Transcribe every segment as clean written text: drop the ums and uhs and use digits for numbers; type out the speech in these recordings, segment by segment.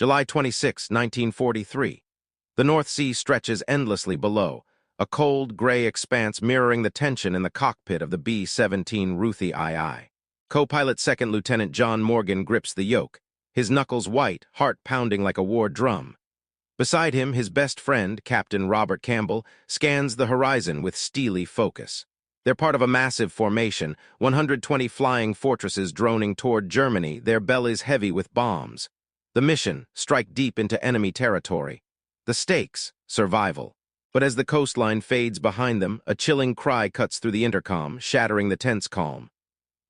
July 26, 1943. The North Sea stretches endlessly below, a cold, gray expanse mirroring the tension in the cockpit of the B-17 Ruthie II. Co-pilot Second Lieutenant John Morgan grips the yoke, his knuckles white, heart pounding like a war drum. Beside him, his best friend, Captain Robert Campbell, scans the horizon with steely focus. They're part of a massive formation, 120 flying fortresses droning toward Germany, their bellies heavy with bombs. The mission, strike deep into enemy territory. The stakes, survival. But as the coastline fades behind them, a chilling cry cuts through the intercom, shattering the tense calm.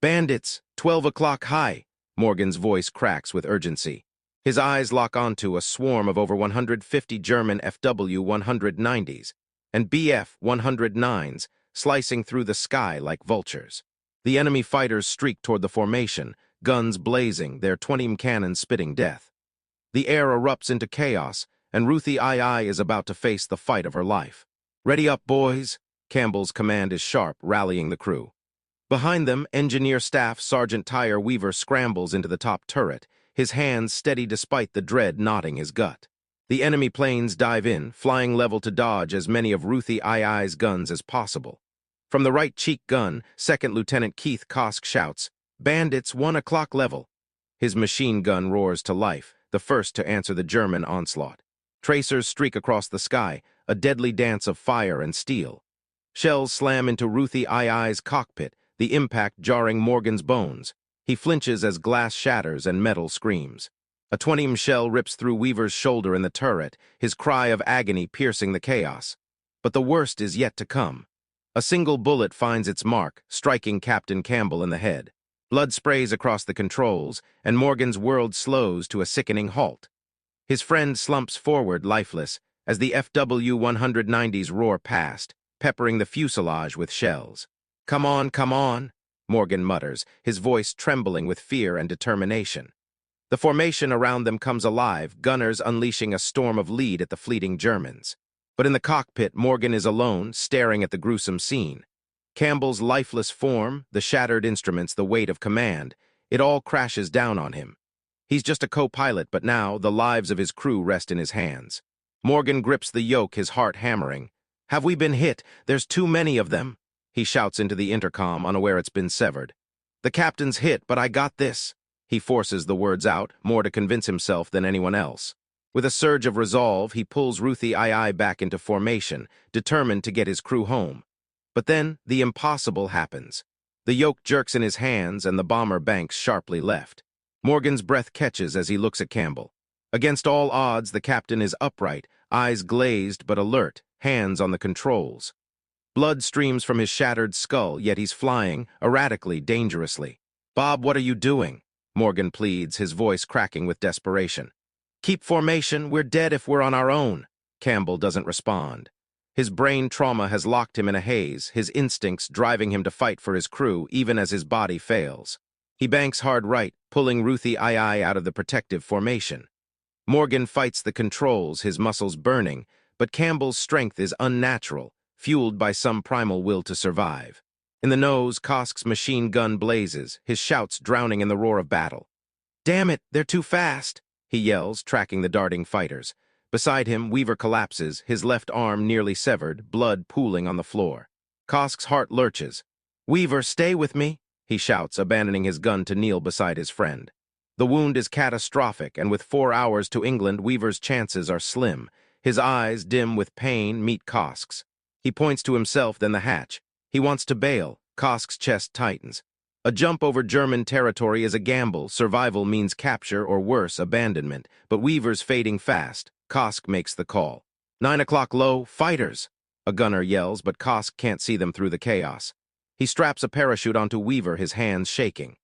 "Bandits, 12 o'clock high!" Morgan's voice cracks with urgency. His eyes lock onto a swarm of over 150 German FW-190s and BF-109s slicing through the sky like vultures. The enemy fighters streak toward the formation, guns blazing, their 20 cannons spitting death. The air erupts into chaos, and Ruthie II is about to face the fight of her life. "Ready up, boys!" Campbell's command is sharp, rallying the crew. Behind them, Engineer Staff Sergeant Tyre Weaver scrambles into the top turret, his hands steady despite the dread knotting his gut. The enemy planes dive in, flying level to dodge as many of Ruthie II's guns as possible. From the right cheek gun, Second Lieutenant Keith Kosk shouts, "Bandits, 1 o'clock level." His machine gun roars to life, the first to answer the German onslaught. Tracers streak across the sky, a deadly dance of fire and steel. Shells slam into Ruthie II's cockpit, the impact jarring Morgan's bones. He flinches as glass shatters and metal screams. A 20 shell rips through Weaver's shoulder in the turret, his cry of agony piercing the chaos. But the worst is yet to come. A single bullet finds its mark, striking Captain Campbell in the head. Blood sprays across the controls, and Morgan's world slows to a sickening halt. His friend slumps forward, lifeless, as the FW-190s roar past, peppering the fuselage with shells. Come on," Morgan mutters, his voice trembling with fear and determination. The formation around them comes alive, gunners unleashing a storm of lead at the fleeting Germans. But in the cockpit, Morgan is alone, staring at the gruesome scene. Campbell's lifeless form, the shattered instruments, the weight of command, it all crashes down on him. He's just a co-pilot, but now the lives of his crew rest in his hands. Morgan grips the yoke, his heart hammering. "Have we been hit? There's too many of them," he shouts into the intercom, unaware it's been severed. "The captain's hit, but I got this." He forces the words out, more to convince himself than anyone else. With a surge of resolve, he pulls Ruthie II back into formation, determined to get his crew home. But then, the impossible happens. The yoke jerks in his hands, and the bomber banks sharply left. Morgan's breath catches as he looks at Campbell. Against all odds, the captain is upright, eyes glazed but alert, hands on the controls. Blood streams from his shattered skull, yet he's flying, erratically, dangerously. "Bob, what are you doing?" Morgan pleads, his voice cracking with desperation. "Keep formation, we're dead if we're on our own." Campbell doesn't respond. His brain trauma has locked him in a haze, his instincts driving him to fight for his crew, even as his body fails. He banks hard right, pulling Ruthie II out of the protective formation. Morgan fights the controls, his muscles burning, but Campbell's strength is unnatural, fueled by some primal will to survive. In the nose, Kosk's machine gun blazes, his shouts drowning in the roar of battle. "Damn it, they're too fast," he yells, tracking the darting fighters. Beside him, Weaver collapses, his left arm nearly severed, blood pooling on the floor. Kosk's heart lurches. "Weaver, stay with me," he shouts, abandoning his gun to kneel beside his friend. The wound is catastrophic, and with 4 hours to England, Weaver's chances are slim. His eyes, dim with pain, meet Kosk's. He points to himself, then the hatch. He wants to bail. Kosk's chest tightens. A jump over German territory is a gamble. Survival means capture or worse, abandonment. But Weaver's fading fast. Kosk makes the call. 9 o'clock low, fighters! A gunner yells, but Kosk can't see them through the chaos. He straps a parachute onto Weaver, his hands shaking.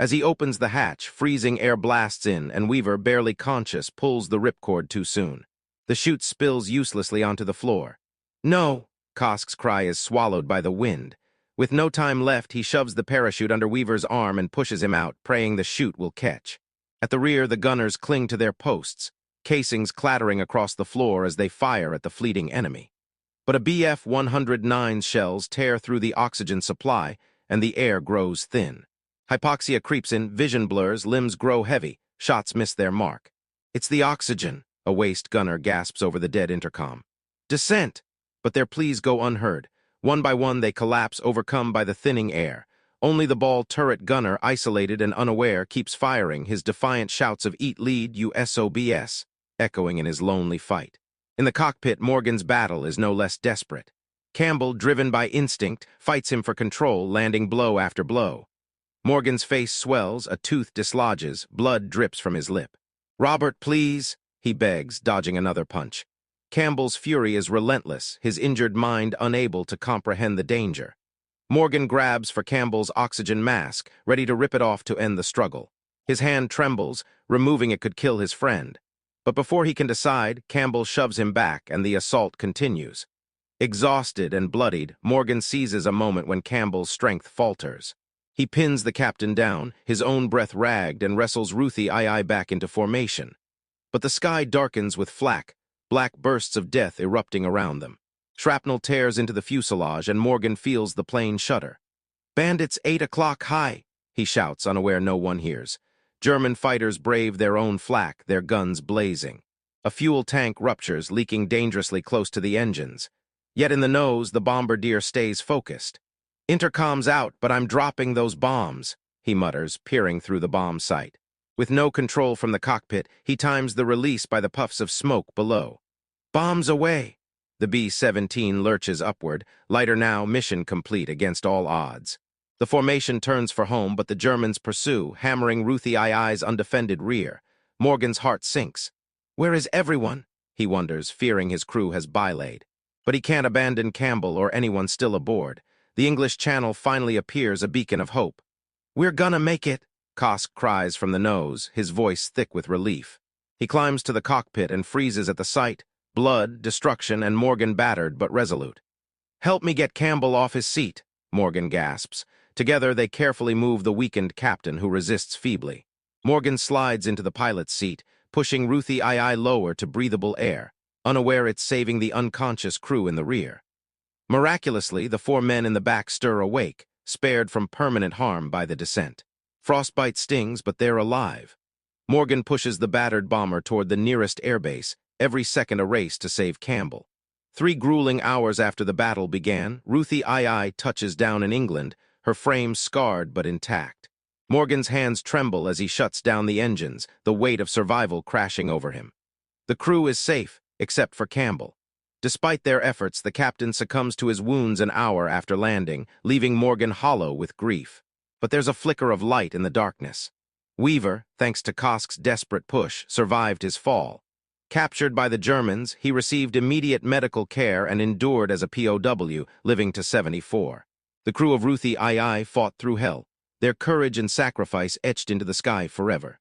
As he opens the hatch, freezing air blasts in, and Weaver, barely conscious, pulls the ripcord too soon. The chute spills uselessly onto the floor. "No!" Kosk's cry is swallowed by the wind. With no time left, he shoves the parachute under Weaver's arm and pushes him out, praying the chute will catch. At the rear, the gunners cling to their posts, casings clattering across the floor as they fire at the fleeting enemy. But a BF-109's shells tear through the oxygen supply, and the air grows thin. Hypoxia creeps in, vision blurs, limbs grow heavy, shots miss their mark. It's the oxygen, a waist gunner gasps over the dead intercom. Descent! But their pleas go unheard. One by one they collapse, overcome by the thinning air. Only the ball turret gunner, isolated and unaware, keeps firing, his defiant shouts of "Eat lead, you SOBs," echoing in his lonely fight. In the cockpit, Morgan's battle is no less desperate. Campbell, driven by instinct, fights him for control, landing blow after blow. Morgan's face swells, a tooth dislodges, blood drips from his lip. "Robert, please," he begs, dodging another punch. Campbell's fury is relentless, his injured mind unable to comprehend the danger. Morgan grabs for Campbell's oxygen mask, ready to rip it off to end the struggle. His hand trembles, removing it could kill his friend. But before he can decide, Campbell shoves him back, and the assault continues. Exhausted and bloodied, Morgan seizes a moment when Campbell's strength falters. He pins the captain down, his own breath ragged, and wrestles Ruthie II back into formation. But the sky darkens with flak, black bursts of death erupting around them. Shrapnel tears into the fuselage, and Morgan feels the plane shudder. "Bandits 8 o'clock high," he shouts, unaware no one hears. German fighters brave their own flak, their guns blazing. A fuel tank ruptures, leaking dangerously close to the engines. Yet in the nose, the bombardier stays focused. "Intercom's out, but I'm dropping those bombs," he mutters, peering through the bomb sight. With no control from the cockpit, he times the release by the puffs of smoke below. "Bombs away!" The B-17 lurches upward, lighter now, mission complete against all odds. The formation turns for home, but the Germans pursue, hammering Ruthie II's undefended rear. Morgan's heart sinks. Where is everyone? He wonders, fearing his crew has bylaid. But he can't abandon Campbell or anyone still aboard. The English Channel finally appears, a beacon of hope. "We're gonna make it," Kosk cries from the nose, his voice thick with relief. He climbs to the cockpit and freezes at the sight. Blood, destruction, and Morgan battered but resolute. "Help me get Campbell off his seat," Morgan gasps. Together they carefully move the weakened captain, who resists feebly. Morgan slides into the pilot's seat, pushing Ruthie II lower to breathable air, unaware it's saving the unconscious crew in the rear. Miraculously, the 4 men in the back stir awake, spared from permanent harm by the descent. Frostbite stings, but they're alive. Morgan pushes the battered bomber toward the nearest airbase, every second a race to save Campbell. 3 grueling hours after the battle began, Ruthie II touches down in England, her frame scarred but intact. Morgan's hands tremble as he shuts down the engines, the weight of survival crashing over him. The crew is safe, except for Campbell. Despite their efforts, the captain succumbs to his wounds an hour after landing, leaving Morgan hollow with grief. But there's a flicker of light in the darkness. Weaver, thanks to Kosk's desperate push, survived his fall. Captured by the Germans, he received immediate medical care and endured as a POW, living to 74. The crew of Ruthie II fought through hell, their courage and sacrifice etched into the sky forever.